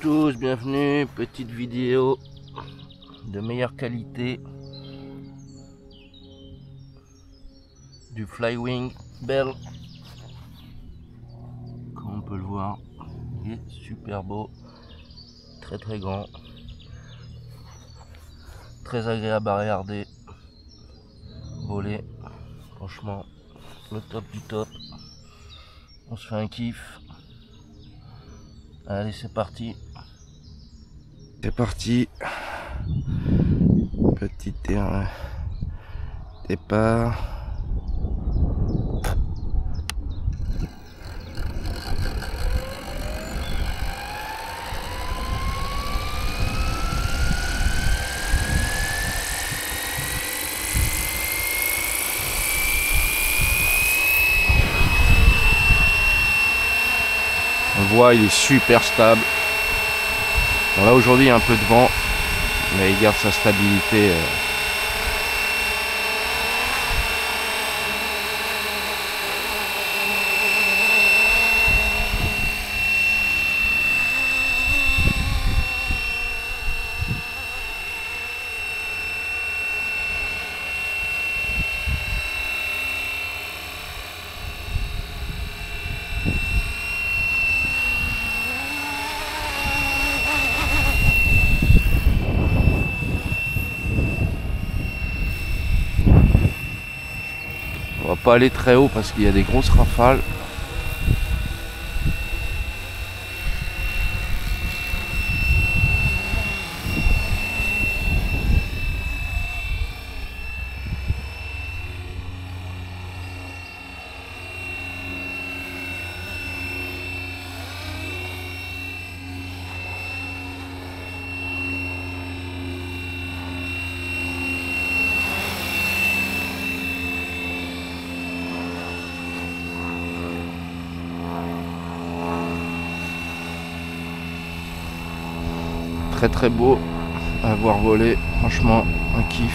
tous, bienvenue, petite vidéo de meilleure qualité du Flywing Bell. Comme on peut le voir, il est super beau, très grand, très agréable à regarder, voler, franchement le top du top. On se fait un kiff. Allez, c'est parti. C'est parti. Petit départ. On voit, il est super stable. Bon, là aujourd'hui il y a un peu de vent, mais il garde sa stabilité. On va pas aller très haut parce qu'il y a des grosses rafales. Très beau à voir voler, franchement un kiff.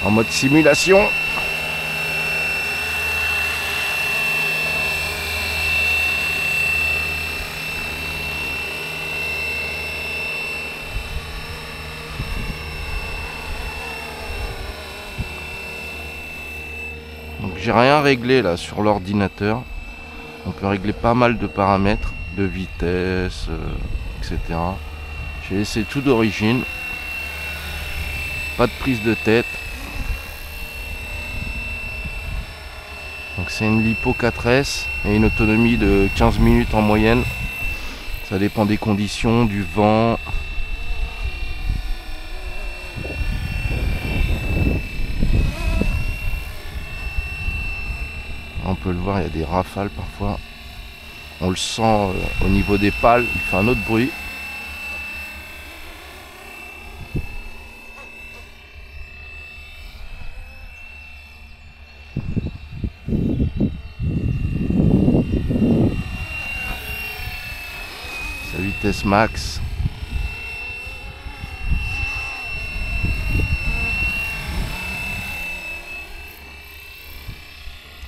En mode simulation. Donc j'ai rien réglé là sur l'ordinateur. On peut régler pas mal de paramètres, de vitesse, etc. J'ai laissé tout d'origine. Pas de prise de tête. Donc c'est une Lipo 4S et une autonomie de 15 minutes en moyenne. Ça dépend des conditions, du vent. On peut le voir, il y a des rafales parfois. On le sent au niveau des pales, il fait un autre bruit. Sa vitesse max.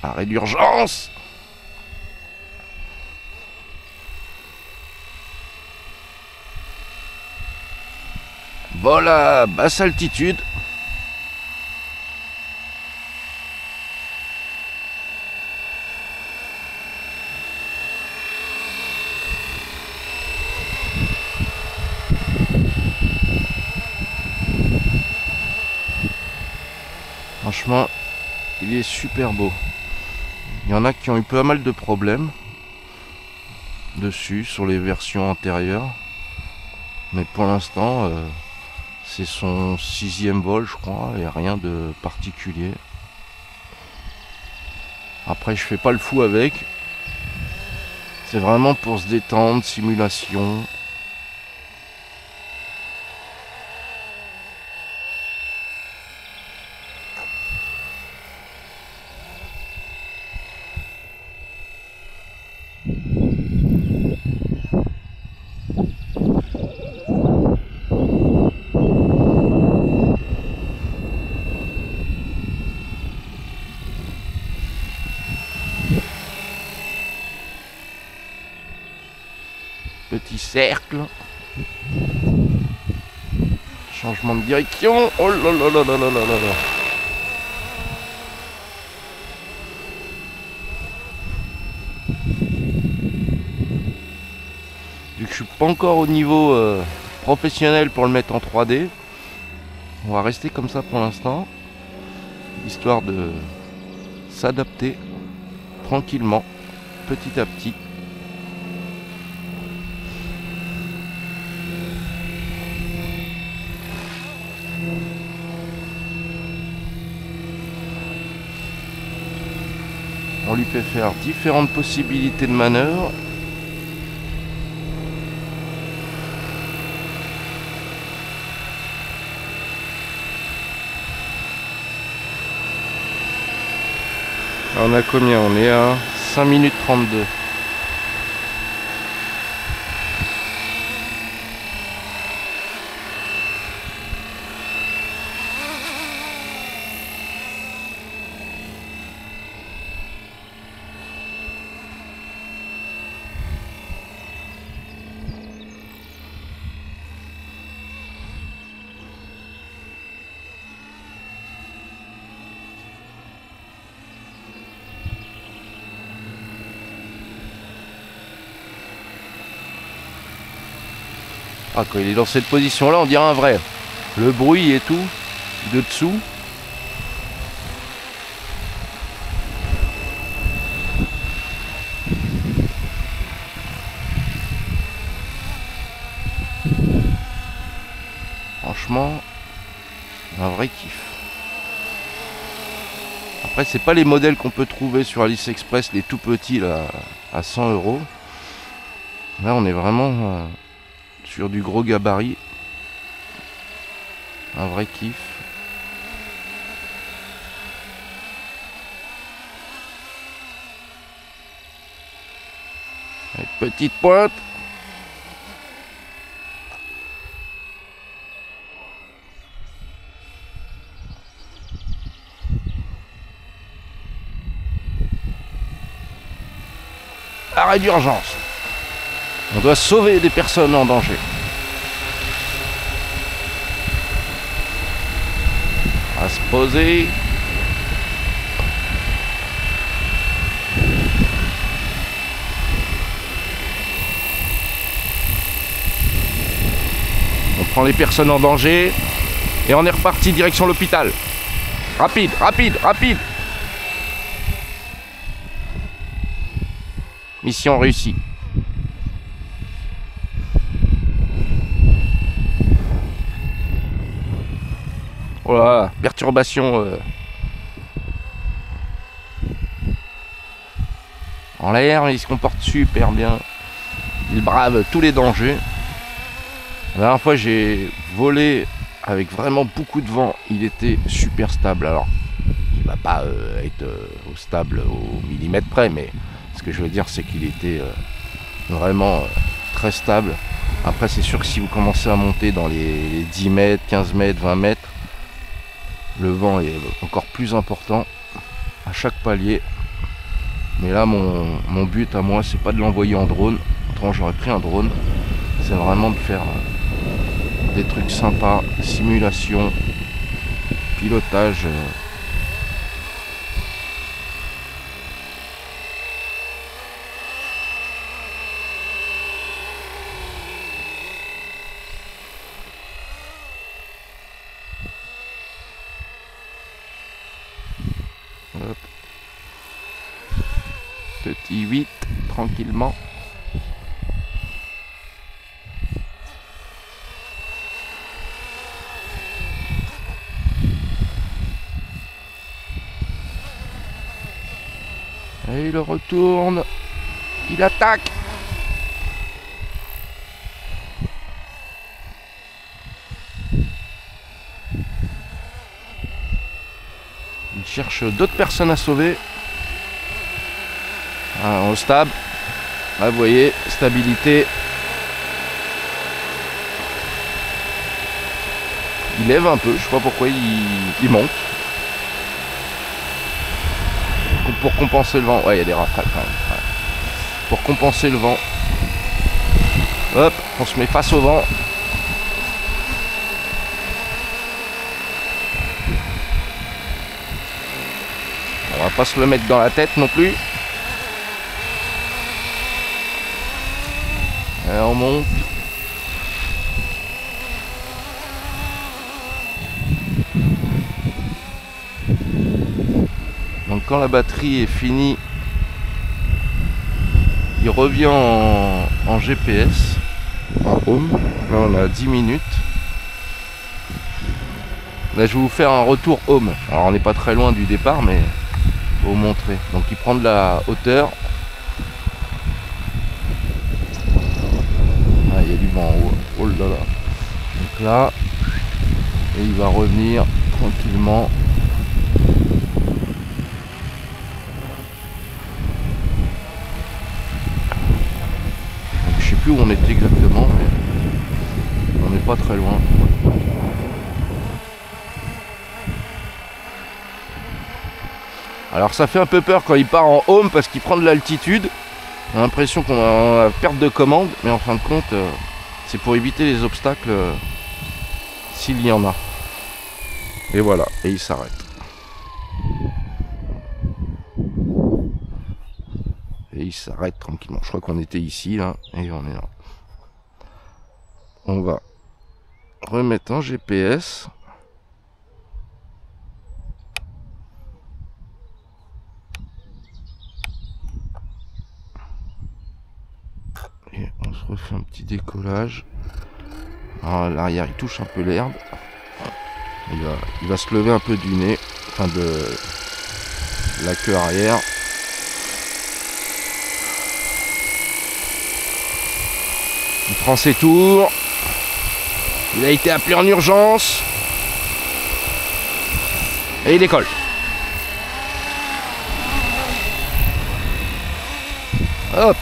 Arrêt d'urgence. Vol à basse altitude. Franchement, il est super beau. Il y en a qui ont eu pas mal de problèmes dessus, sur les versions antérieures. Mais pour l'instant, c'est son 6e vol, je crois, et rien de particulier. Après, je fais pas le fou avec. C'est vraiment pour se détendre, simulation. cercle. Changement de direction. Oh là là là là là là là. Vu que je suis pas encore au niveau professionnel pour le mettre en 3D, on va rester comme ça pour l'instant, histoire de s'adapter tranquillement, petit à petit. On lui fait faire différentes possibilités de manœuvre. On a combien? On est à 5 minutes 32. Ah, quand il est dans cette position là, on dirait un vrai. Le bruit et tout de dessous. Franchement, un vrai kiff. Après, c'est pas les modèles qu'on peut trouver sur AliExpress, les tout petits là, à 100 €. Là, on est vraiment sur du gros gabarit. Un vrai kiff. Avec petite pointe. Arrêt d'urgence. On doit sauver des personnes en danger. À se poser. On prend les personnes en danger et on est reparti direction l'hôpital. Rapide, rapide, rapide. Mission réussie. Voilà, perturbation en l'air, il se comporte super bien. Il brave tous les dangers. La dernière fois j'ai volé avec vraiment beaucoup de vent, il était super stable. Alors il va pas être stable au millimètre près, mais ce que je veux dire c'est qu'il était vraiment très stable. Après c'est sûr que si vous commencez à monter dans les 10 mètres, 15 mètres, 20 mètres, le vent est encore plus important à chaque palier. Mais là mon but à moi c'est pas de l'envoyer en drone. Autrement j'aurais pris un drone. C'est vraiment de faire des trucs sympas, simulation, pilotage. Hop. Petit 8, tranquillement. Et il retourne. Il attaque. Il cherche d'autres personnes à sauver. Au stable. Là, vous voyez, stabilité. Il lève un peu, je sais pas pourquoi il monte. Pour compenser le vent. Ouais, il y a des rafales quand même. Ouais. Pour compenser le vent. Hop, on se met face au vent. On va pas se le mettre dans la tête non plus. Et on monte. Donc quand la batterie est finie, il revient en GPS, en home. Là on a 10 minutes. Là je vais vous faire un retour home. Alors on n'est pas très loin du départ, mais pour vous montrer. Donc il prend de la hauteur. Ah, il y a du vent en haut. Oh là là. Donc là, et il va revenir tranquillement. Donc, je sais plus où on était exactement, mais on n'est pas très loin. Alors ça fait un peu peur quand il part en home parce qu'il prend de l'altitude. On a l'impression qu'on a une perte de commande, mais en fin de compte, c'est pour éviter les obstacles s'il y en a. Et voilà, et il s'arrête. Et il s'arrête tranquillement. Je crois qu'on était ici, là, et on est là. On va remettre en GPS. Et on se refait un petit décollage. Alors, à l'arrière, il touche un peu l'herbe. Il va se lever un peu du nez, enfin de la queue arrière. Il prend ses tours. Il a été appelé en urgence. Et il décolle. Hop.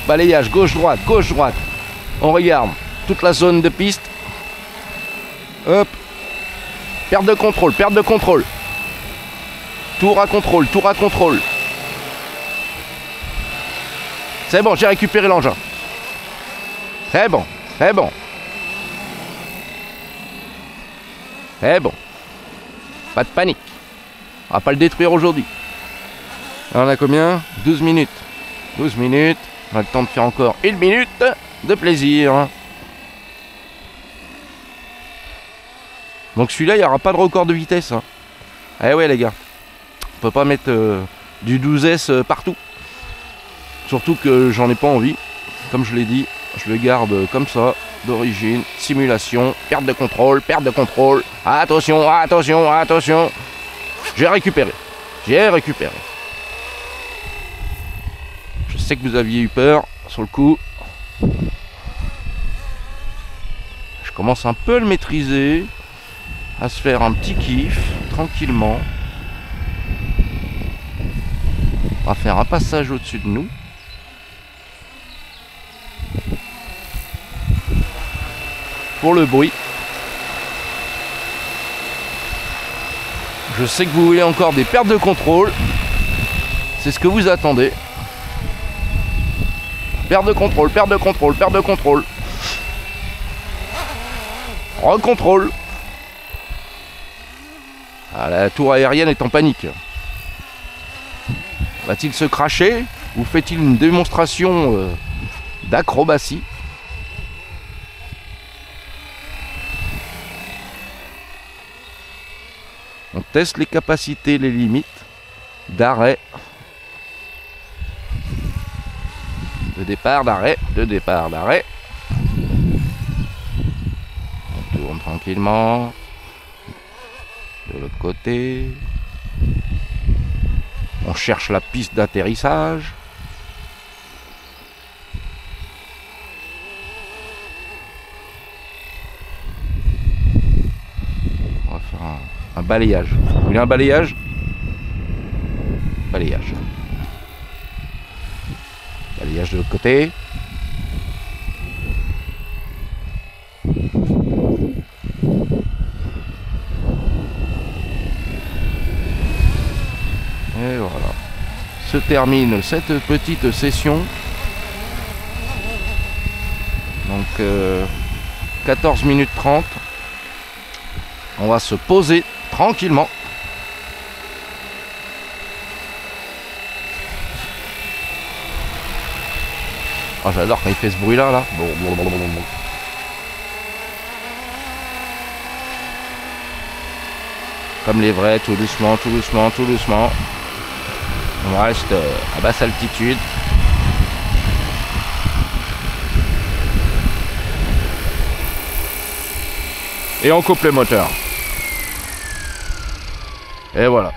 Balayage gauche-droite, gauche-droite. On regarde toute la zone de piste. Hop. Perte de contrôle, perte de contrôle. Tour à contrôle, tour à contrôle. C'est bon, j'ai récupéré l'engin. C'est bon, c'est bon. C'est bon. Pas de panique. On va pas le détruire aujourd'hui. On a combien? 12 minutes. 12 minutes. On a le temps de faire encore 1 minute de plaisir. Donc celui-là, il n'y aura pas de record de vitesse. Hein. Eh ouais les gars. On peut pas mettre du 12S partout. Surtout que j'en ai pas envie. Comme je l'ai dit, je le garde comme ça, d'origine, simulation, perte de contrôle, perte de contrôle. Attention, attention, attention. J'ai récupéré. J'ai récupéré. Je sais que vous aviez eu peur sur le coup. Je commence un peu à le maîtriser. À se faire un petit kiff, tranquillement. On va faire un passage au-dessus de nous. Pour le bruit. Je sais que vous voulez encore des pertes de contrôle. C'est ce que vous attendez. Perte de contrôle, perte de contrôle, perte de contrôle. Recontrôle. Ah, la tour aérienne est en panique. Va-t-il se cracher ou fait-il une démonstration d'acrobatie? On teste les capacités, les limites d'arrêt. De départ, d'arrêt, de départ, d'arrêt. On tourne tranquillement. De l'autre côté. On cherche la piste d'atterrissage. On va faire un balayage. Vous voulez un balayage? Balayage. Balayage de l'autre côté. Et voilà. Se termine cette petite session. 14 minutes 30. On va se poser tranquillement. Oh, j'adore quand il fait ce bruit là. Bon. Comme les vrais, tout doucement, tout doucement, tout doucement. On reste à basse altitude. Et on coupe les moteurs. Et voilà.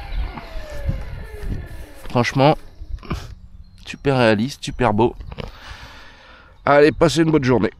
Franchement, super réaliste, super beau. Allez, passez une bonne journée.